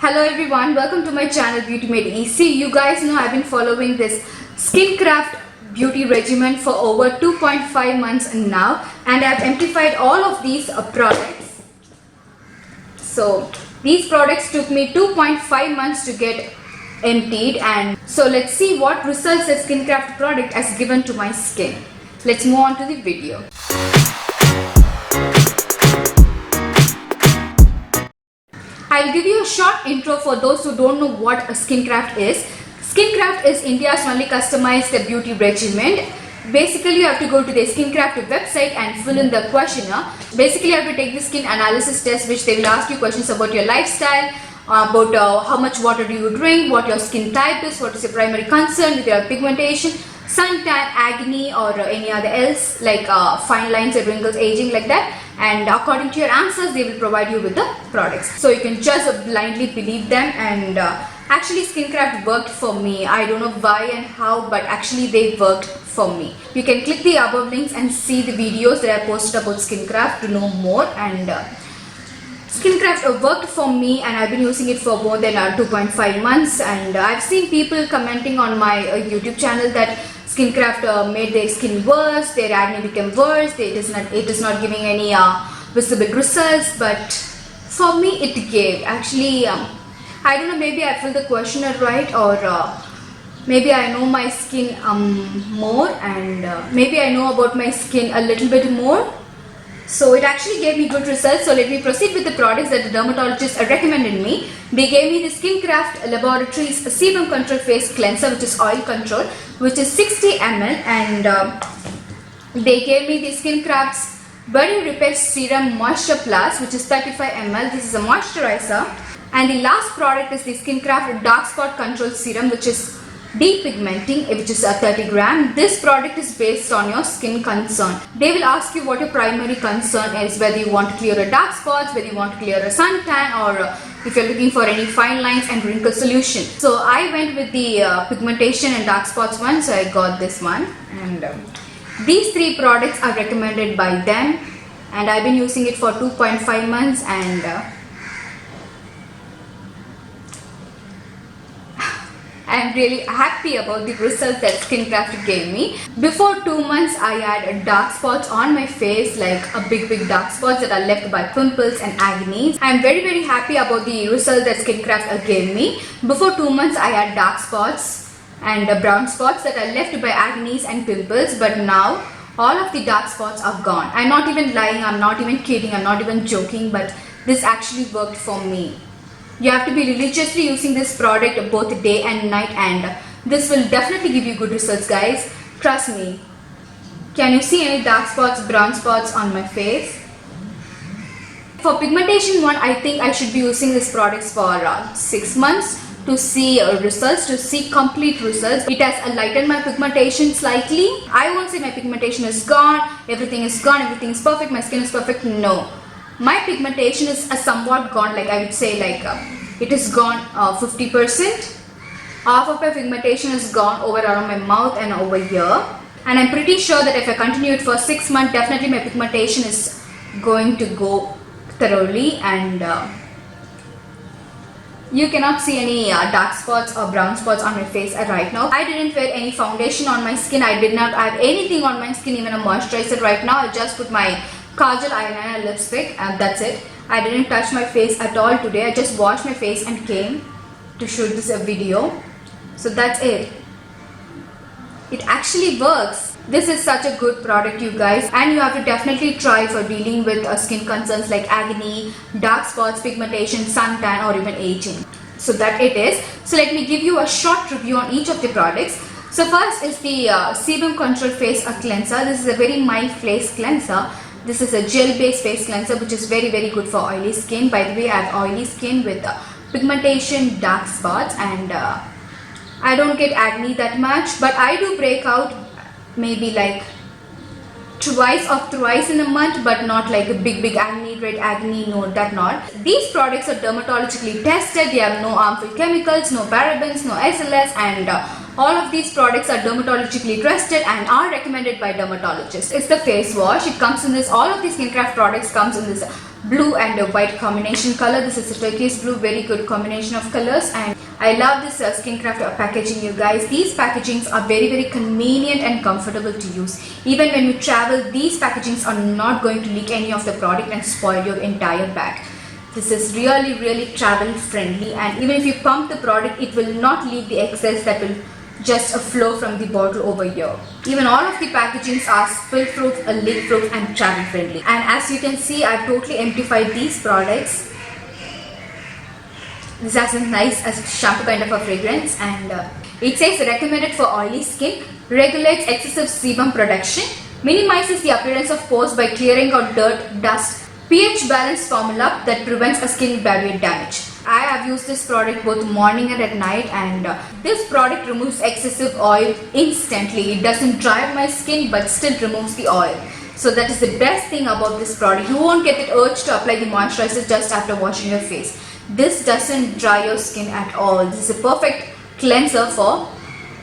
Hello everyone, welcome to my channel Beauty Made Easy. You guys know I've been following this Skinkraft beauty regimen for over 2.5 months now, and I've amplified all of these products. So these products took me 2.5 months to get emptied, and so let's see what results the Skinkraft product has given to my skin. Let's move on to the video. I'll give you a short intro for those who don't know what a Skinkraft is. Skinkraft is India's only customized beauty regimen. Basically, you have to go to the Skinkraft website and fill in the questionnaire. Basically, you have to take the skin analysis test, which they will ask you questions about your lifestyle, about how much water do you drink, what your skin type is, what is your primary concern with your pigmentation, suntan, acne, or any other else like fine lines or wrinkles, aging, like that. And according to your answers, they will provide you with the products. So you can just blindly believe them. And actually, Skinkraft worked for me. I don't know why and how, but actually they worked for me. You can click the above links and see the videos that I posted about Skinkraft to know more. And Skinkraft worked for me, and I've been using it for more than 2.5 months. And I've seen people commenting on my YouTube channel that Skinkraft made their skin worse, their acne became worse, it is not giving any visible results. But for me it gave. Actually, I don't know, maybe I filled the questionnaire right, or maybe I know my skin more, and maybe I know about my skin a little bit more. So it actually gave me good results. So let me proceed with the products that the dermatologist recommended me. They gave me the Skinkraft Laboratories Sebum Control Face Cleanser, which is oil control, which is 60 ml, and they gave me the Skinkraft's Body Repair Serum Moisture Plus, which is 35 ml. This is a moisturizer. And the last product is the Skinkraft Dark Spot Control Serum, which is de-pigmenting, which is 30 gram. This product is based on your skin concern. They will ask you what your primary concern is, whether you want to clear a dark spots, whether you want to clear a suntan, or if you're looking for any fine lines and wrinkle solution. So I went with the pigmentation and dark spots one, so I got this one. And these three products are recommended by them, and I've been using it for 2.5 months, and I'm really happy about the results that Skinkraft gave me. Before 2 months, I had dark spots on my face, like a big dark spots that are left by pimples and acne. I'm very happy about the result that Skinkraft gave me. Before 2 months, I had dark spots and brown spots that are left by acne and pimples, but now all of the dark spots are gone. I'm not even lying, I'm not even kidding, I'm not even joking, but this actually worked for me. You have to be religiously using this product both day and night, and this will definitely give you good results, guys. Trust me. Can you see any dark spots, brown spots on my face? For pigmentation one, I think I should be using this product for 6 months to see results, to see complete results. It has lightened my pigmentation slightly. I won't say my pigmentation is gone, everything is perfect, my skin is perfect. No. My pigmentation is somewhat gone, like I would say, like it is gone 50%. Half of my pigmentation is gone over around my mouth and over here. And I'm pretty sure that if I continue it for 6 months, definitely my pigmentation is going to go thoroughly, and you cannot see any dark spots or brown spots on my face right now. I didn't wear any foundation on my skin. I did not have anything on my skin, even a moisturizer right now. I just put my kajal, eyeliner, lipstick, and that's it. I didn't touch my face at all today. I just washed my face and came to shoot this video. So that's it. It actually works. This is such a good product, you guys, and you have to definitely try for dealing with skin concerns like acne, dark spots, pigmentation, suntan, or even aging. So that it is. So let me give you a short review on each of the products. So first is the Sebum Control Face Cleanser. This is a very mild face cleanser. This is a gel-based face cleanser, which is very good for oily skin. By the way, I have oily skin with pigmentation, dark spots, and I don't get acne that much, but I do break out maybe like twice or thrice in a month, but not like a big acne, red acne, no, that not. These products are dermatologically tested. They have no harmful chemicals, no parabens, no SLS, and all of these products are dermatologically tested and are recommended by dermatologists. It's the face wash. It comes in this, all of these Skinkraft products comes in this blue and a white combination color. This is a turquoise blue, very good combination of colors, and I love this Skinkraft packaging, you guys. These packagings are very convenient and comfortable to use. Even when you travel, these packagings are not going to leak any of the product and spoil your entire bag. This is really travel friendly, and even if you pump the product, it will not leak the excess that will just flow from the bottle over here. Even all of the packagings are spill proof, leak proof and travel friendly. And as you can see, I've totally emptified these products. This has a nice shampoo kind of a fragrance, and it says recommended for oily skin, regulates excessive sebum production, minimizes the appearance of pores by clearing out dirt, dust, pH balanced formula that prevents a skin barrier damage. I have used this product both morning and at night, and this product removes excessive oil instantly. It doesn't dry up my skin but still removes the oil. So that is the best thing about this product. You won't get the urge to apply the moisturizer just after washing your face. This doesn't dry your skin at all. This is a perfect cleanser for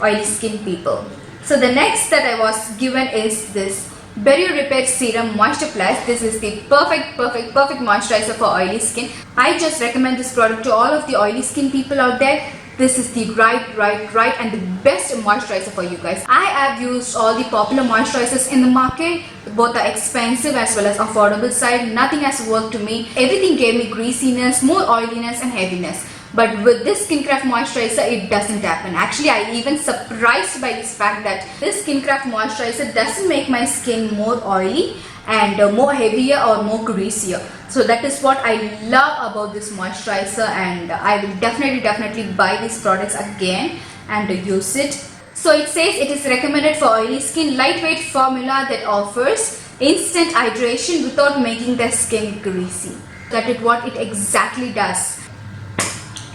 oily skin people. So the next that I was given is this Barrier Repair Serum Moisture Plus. This is the perfect moisturizer for oily skin. I just recommend this product to all of the oily skin people out there. This is the right and the best moisturizer for you guys. I have used all the popular moisturizers in the market. Both are expensive as well as affordable side. Nothing has worked to me. Everything gave me greasiness, more oiliness and heaviness. But with this Skinkraft moisturizer, it doesn't happen. Actually, I even surprised by this fact that this Skinkraft moisturizer doesn't make my skin more oily and more heavier or more greasier. So that is what I love about this moisturizer, and I will definitely buy these products again and use it. So it says it is recommended for oily skin, lightweight formula that offers instant hydration without making the skin greasy. That is what it exactly does.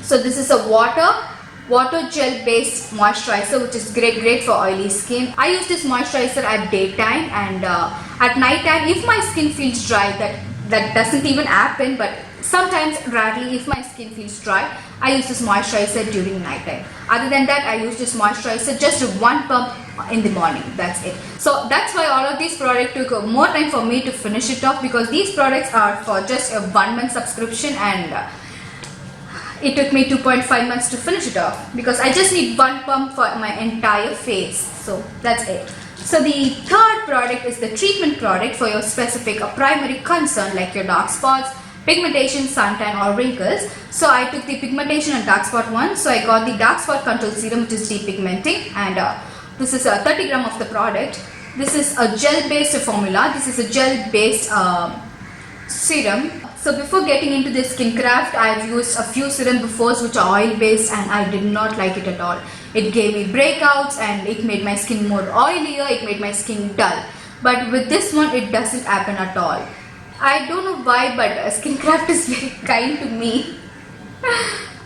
So this is a water gel based moisturizer, which is great for oily skin. I use this moisturizer at daytime, and at night time if my skin feels dry. That doesn't even happen, but sometimes, rarely, if my skin feels dry, I use this moisturizer during night time. Other than that, I use this moisturizer just one pump in the morning. That's it. So that's why all of these products took more time for me to finish it off, because these products are for just a 1 month subscription, and it took me 2.5 months to finish it off because I just need one pump for my entire face. So that's it. So the third product is the treatment product for your specific primary concern like your dark spots, pigmentation, suntan or wrinkles. So I took the pigmentation and dark spot one. So I got the dark spot control serum, which is de-pigmenting, and this is 30 gram of the product. This is a gel based formula. This is a gel based serum. So before getting into this Skinkraft, I've used a few serum before which are oil based, and I did not like it at all. It gave me breakouts and it made my skin more oilier, it made my skin dull. But with this one, it doesn't happen at all. I don't know why, but Skinkraft is very kind to me.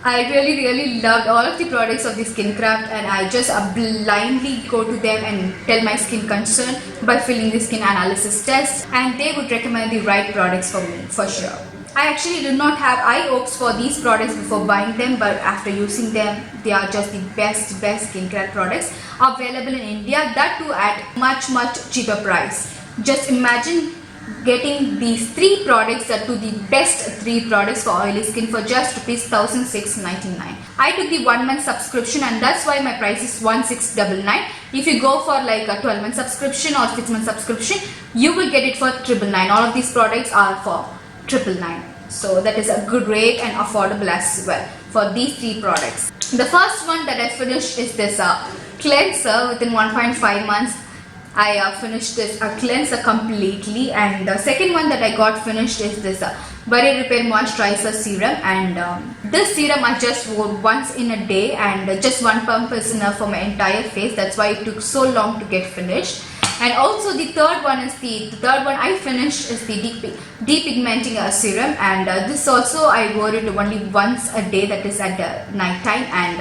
I really loved all of the products of the Skinkraft, and I just blindly go to them and tell my skin concern by filling the skin analysis test, and they would recommend the right products for me for sure. I actually did not have high hopes for these products before buying them, but after using them, they are just the best skincare products available in India, that too at much cheaper price. Just imagine getting these 3 products, that to the best 3 products for oily skin for just ₹1,699. I took the 1 month subscription, and that's why my price is 1,699. If you go for like a 12 month subscription or 6 month subscription, you will get it for 999. All of these products are for 999. So that is a good rate and affordable as well for these 3 products. The first one that I finished is this cleanser. Within 1.5 months I finished this cleanser completely, and the second one that I got finished is this Barrier Repair Moisturizer Serum, and this serum I just wore once in a day, and just 1 pump is enough for my entire face. That's why it took so long to get finished. And also the third one I finished is the de-pigmenting serum, and this also I wore it only once a day, that is at night time, and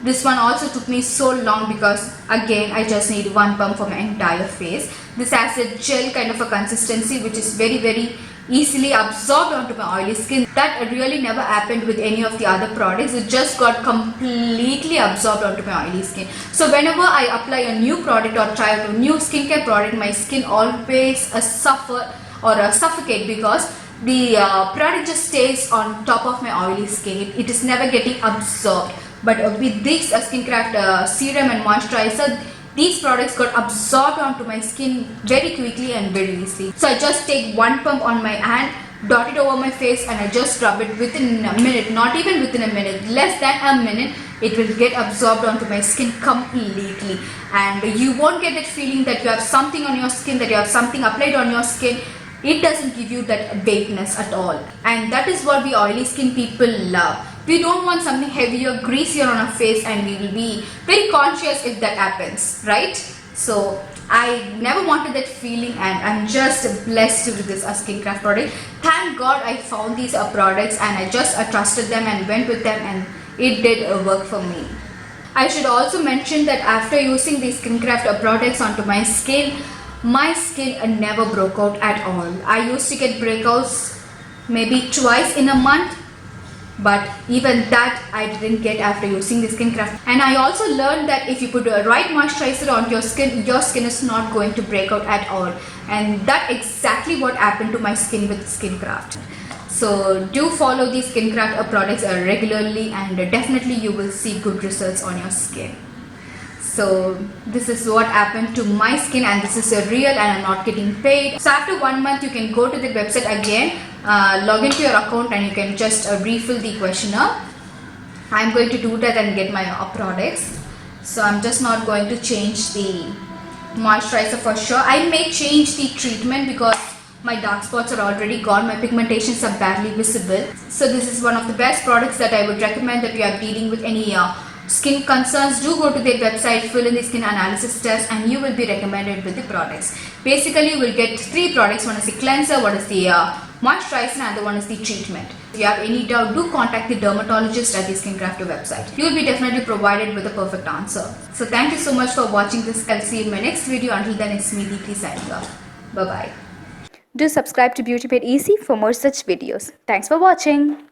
this one also took me so long because again I just need 1 pump for my entire face. This has a gel kind of a consistency which is very easily absorbed onto my oily skin. That really never happened with any of the other products. It just got completely absorbed onto my oily skin. So whenever I apply a new product or try a new skincare product, my skin always suffer or suffocate, because the product just stays on top of my oily skin. It is never getting absorbed. But with this Skinkraft serum and moisturizer, these products got absorbed onto my skin very quickly and very easily. So I just take one pump on my hand, dot it over my face, and I just rub it within a minute, not even within a minute, less than a minute. It will get absorbed onto my skin completely, and you won't get that feeling that you have something on your skin, that you have something applied on your skin. It doesn't give you that vagueness at all, and that is what we oily skin people love. We don't want something heavier, greasier on our face, and we will be very conscious if that happens, right? So I never wanted that feeling, and I'm just blessed with this Skinkraft product. Thank God I found these products, and I just trusted them and went with them, and it did work for me. I should also mention that after using these Skinkraft products onto my skin never broke out at all. I used to get breakouts maybe twice in a month, but even that I didn't get after using the Skinkraft. And I also learned that if you put a right moisturizer on your skin is not going to break out at all. And that exactly what happened to my skin with Skinkraft. So do follow these Skinkraft products regularly, and definitely you will see good results on your skin. So this is what happened to my skin, and this is a real, and I'm not getting paid. So after 1 month you can go to the website again, log into your account, and you can just refill the questionnaire. I'm going to do that and get my products. So I'm just not going to change the moisturizer for sure. I may change the treatment because my dark spots are already gone, my pigmentations are barely visible. So this is one of the best products that I would recommend that you are dealing with any skin concerns. Do go to their website, fill in the skin analysis test, and you will be recommended with the products. Basically you will get 3 products. One is the cleanser, one is the moisturizer, and the one is the treatment. If you have any doubt, do contact the dermatologist at the Skinkraft website. You will be definitely provided with a perfect answer. So thank you so much for watching this. I'll see you in my next video. Until then, it's me, Deepthi, signing off. Bye bye. Do subscribe to Beauty Made Easy for more such videos. Thanks for watching.